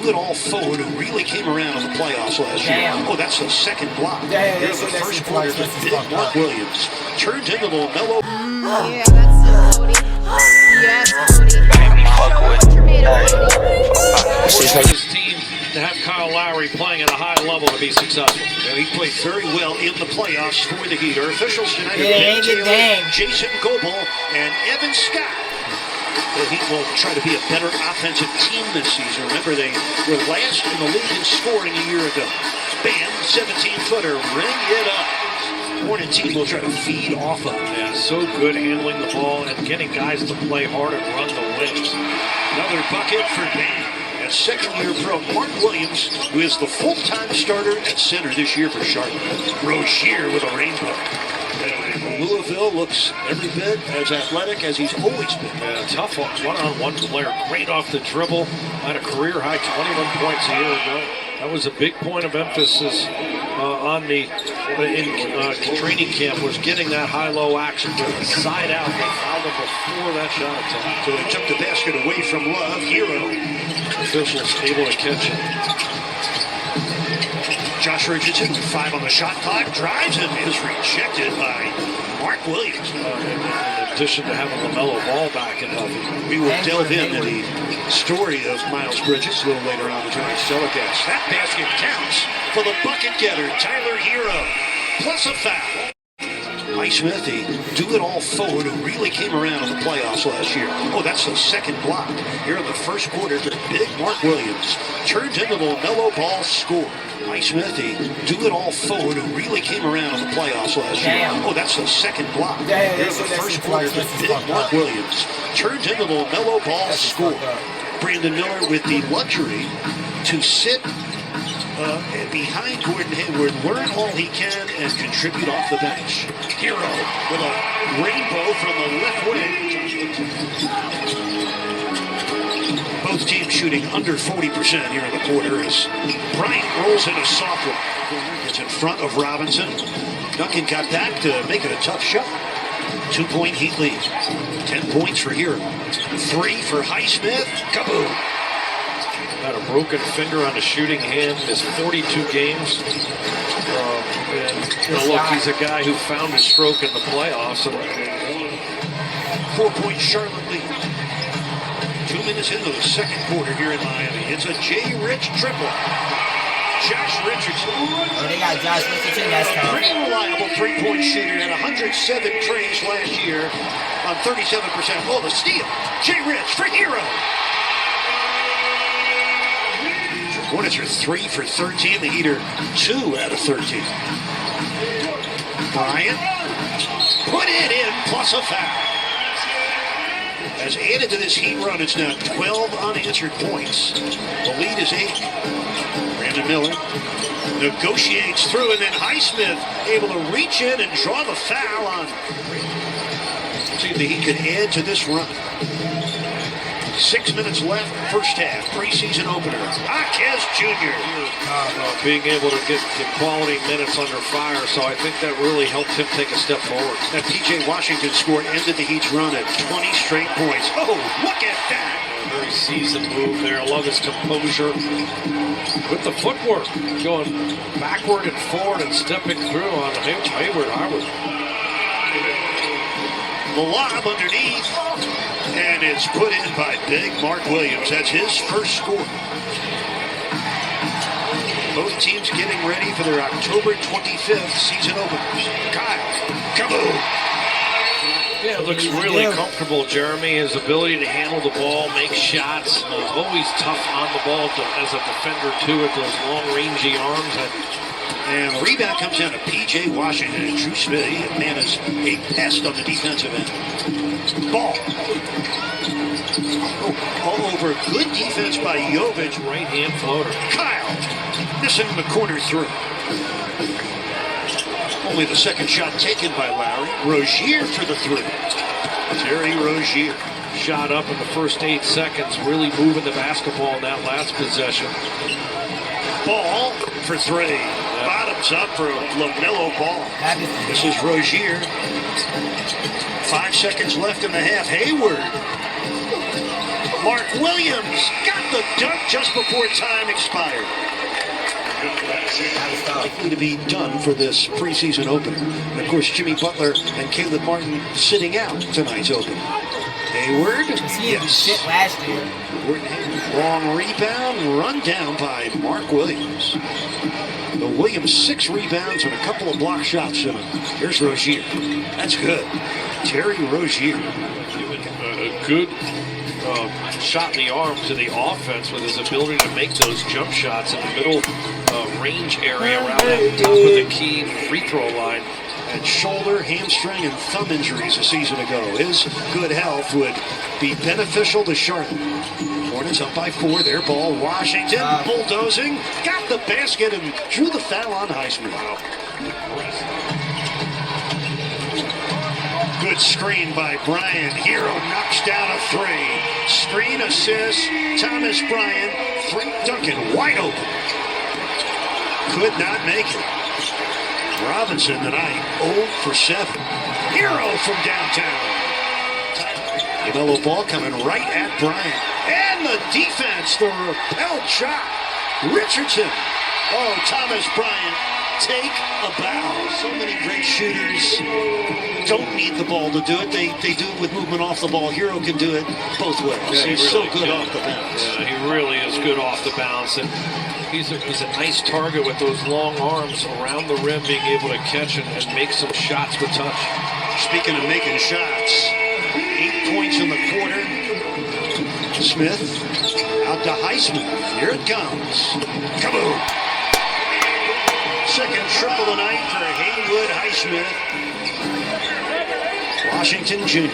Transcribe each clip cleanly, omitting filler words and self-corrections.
do-it-all forward who really came around in the playoffs last year. Oh, that's the second block. Here in the first quarter, the big Mark Williams turns into the mellow. Yeah, that's Cody. Yes, Cody. His team to have Kyle Lowry playing at a high level to be successful. He played very well in the playoffs for the Heat. Our officials tonight are Ben Taylor, Jason Goebel, and Evan Scott. The Heat will try to be a better offensive team this season. Remember, they were last in the league in scoring a year ago. Bam, 17-footer, ring it up. Hornet team will try to feed off of. Yeah, so good handling the ball and getting guys to play hard and run the wings. Another bucket for Bam. A second-year pro, Mark Williams, who is the full-time starter at center this year for Charlotte. Rozier with a rainbow. Louisville looks every bit as athletic as he's always been. Yeah, tough one-on-one player, great off the dribble, had a career-high 21 points a year ago. That was a big point of emphasis in training camp, was getting that high-low action to the side out. They fouled him before that shot attempt. So they took the basket away from Love. Hero. Officials able to catch it. Josh Richardson, 5 on the shot clock, drives and is rejected by Mark Williams. In addition to having LaMelo Ball back in healthy. We will delve into the story of Miles Bridges a little later on in tonight's telecast. That basket counts for the bucket getter, Tyler Hero, plus a foul. Highsmith, the do-it-all forward who really came around in the playoffs last year. Oh, that's the second block. Here in the first quarter, the big Mark Williams turns into the LaMelo Ball score. Highsmith, the do-it-all forward who really came around in the playoffs last year. Oh, that's the second block. Here in the first quarter, the big Mark Williams turns into the LaMelo Ball score. Brandon Miller with the luxury to sit behind Gordon Hayward, learn all he can, and contribute off the bench. Hero with a rainbow from the left wing. Both teams shooting under 40% here in the quarter as Bryant rolls in a soft one. It's in front of Robinson. Duncan got that to make it a tough shot. 2-point Heat lead. 10 points for Hero. 3 for Highsmith. Kaboom! Had a broken finger on the shooting hand, missed 42 games. Look, he's a guy who found his stroke in the playoffs. 4-point Charlotte lead. 2 minutes into the second quarter here in Miami. It's a J. Rich triple. Josh Richardson. Oh, they got Josh Richardson. That's tough. Pretty reliable three-point shooter. Had 107 trays last year on 37%. Oh, the steal. J. Rich for Hero. Hornets are 3 for 13. The Heat are 2 out of 13. Bryant put it in, plus a foul. Has added to this Heat run. It's now 12 unanswered points. The lead is 8. Brandon Miller negotiates through, and then Highsmith able to reach in and draw the foul on. See if the Heat can add to this run. 6 minutes left, first half, preseason opener. Akez Jr. Being able to get quality minutes under fire, so I think that really helped him take a step forward. That P.J. Washington score ended the Heat's run at 20 straight points. Oh, look at that! A very seasoned move there. I love his composure. With the footwork, going backward and forward and stepping through on Hayward. The lob underneath. And it's put in by big Mark Williams. That's his first score. Both teams getting ready for their October 25th season openers. Kyle, kaboom! Yeah, it looks really comfortable, Jeremy. His ability to handle the ball, make shots. Always tough on the ball as a defender, too, with those long, rangy arms. And the rebound comes down to P.J. Washington and Drew Smith. Man is a pest on the defensive end. Ball. All over. Good defense by Jovic. Right-hand floater. Kyle. Missing the corner through. Only the second shot taken by Lowry. Rozier for the three. Terry Rozier. Shot up in the first 8 seconds. Really moving the basketball in that last possession. Ball for 3. Bottoms up for LaMelo Ball. This is Rozier. 5 seconds left in the half. Hayward. Mark Williams got the dunk just before time expired. Likely to be done for this preseason opener. And of course, Jimmy Butler and Caleb Martin sitting out tonight's opener. Hayward, Shit last year. Long rebound, run down by Mark Williams. The Williams 6 rebounds and a couple of block shots tonight. Here's Rozier. That's good. Terry Rozier. A good shot in the arm to the offense with his ability to make those jump shots in the middle range area around the top of the key free throw line. And shoulder, hamstring, and thumb injuries a season ago. His good health would be beneficial to Charlotte. Hornets up by 4. Their ball. Washington bulldozing. Got the basket and drew the foul on Heisman. Good screen by Bryant. Hero knocks down a 3. Screen assist. Thomas Bryant. 3 Duncan wide open. Could not make it. Robinson tonight 0 for 7. Hero from downtown. Yellow ball coming right at Bryant. And the defense, the repelled shot. Richardson. Oh, Thomas Bryant, take a bow. So many great shooters don't need the ball to do it. They do it with movement off the ball. Hero can do it both ways. Yeah, He's really so good can. off the bounce. Yeah, he really is good off the bounce. And he's a nice target with those long arms around the rim, being able to catch and make some shots with touch. Speaking of making shots, 8 points in the quarter. Smith out to Highsmith. Here it comes. Kaboom! Second triple tonight for Haywood Highsmith. Washington Jr.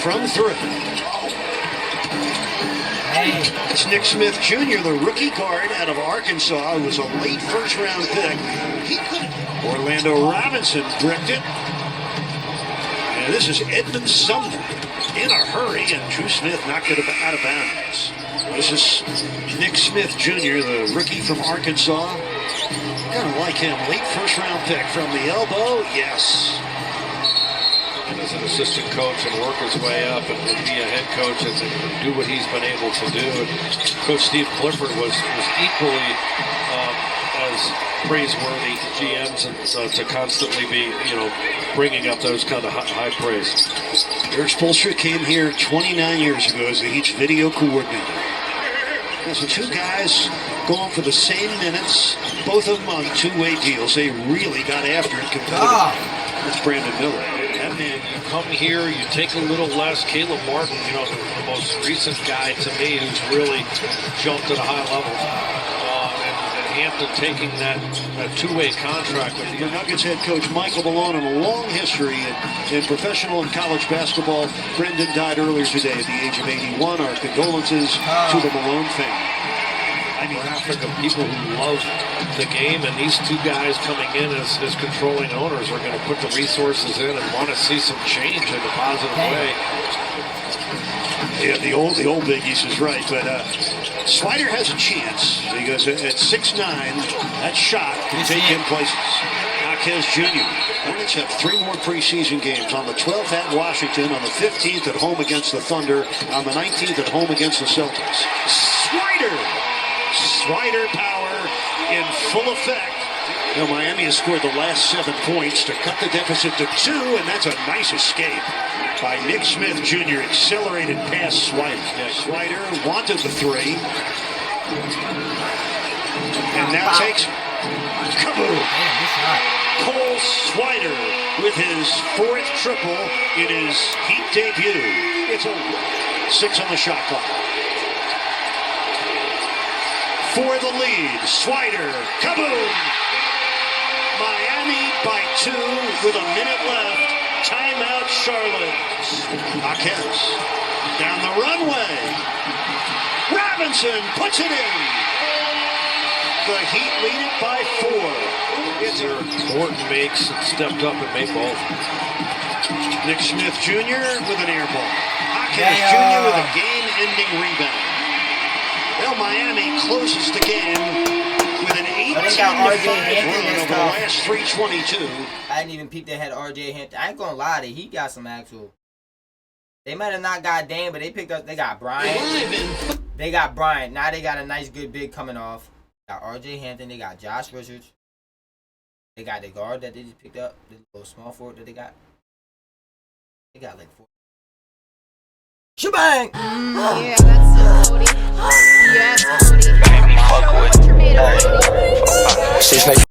from 3. It's Nick Smith Jr., the rookie guard out of Arkansas, who was a late first-round pick. He could. Orlando Robinson bricked it. And this is Edmund Sumner in a hurry, and Drew Smith knocked it out of bounds. This is Nick Smith Jr., the rookie from Arkansas. Kind of like him. Late first-round pick from the elbow. Yes. As an assistant coach and work his way up and be a head coach and do what he's been able to do. And Coach Steve Clifford was equally as praiseworthy to GMs and to constantly be, bringing up those kind of high praise. Eric Spoelstra came here 29 years ago as the Heat's video coordinator. So 2 guys going for the same minutes, both of them on 2-way deals. They really got after it competitively. That's Brandon Miller. That man, you come here, you take a little less. Caleb Martin, the most recent guy to me who's really jumped at a high level. And Hampton taking that 2-way contract with the Nuggets head coach Michael Malone, and a long history in professional and college basketball. Brendan died earlier today at the age of 81. Our condolences to the Malone family. Traffic of people who love the game, and these 2 guys coming in as controlling owners are going to put the resources in and want to see some change in a positive way. Yeah, the old biggies is right, but Slider has a chance. He goes at 6'9", that shot can take him places. Marquez Jr. Hornets have 3 more preseason games. On the 12th at Washington, on the 15th at home against the Thunder, on the 19th at home against the Celtics. Slider power in full effect. Miami has scored the last 7 points to cut the deficit to 2, and that's a nice escape by Nick Smith Jr. Accelerated past Slider. Slider wanted the 3. And now takes kaboom! Cole Slider with his 4th triple in his Heat debut. It's a 6 on the shot clock. For the lead, Slider, kaboom! Miami by 2 with a minute left. Timeout, Charlotte. Marquez down the runway. Robinson puts it in. The Heat lead it by 4. It's Morton makes and stepped up and made both. Nick Smith Jr. with an air ball. Marquez Jr. with a game-ending rebound. Well, Miami closes the game with an 18-5 run over the last 3:22. I didn't even peep they had RJ Hampton. I ain't gonna lie, he got some actual They might have not got Dame, but they picked up. They got Bryant. They got Bryant. Now they got a nice, good big coming off. They got R.J. Hampton. They got Josh Richards. They got the guard that they just picked up. The little small forward that they got. They got like 4. Shebang! Yeah, that's Cody.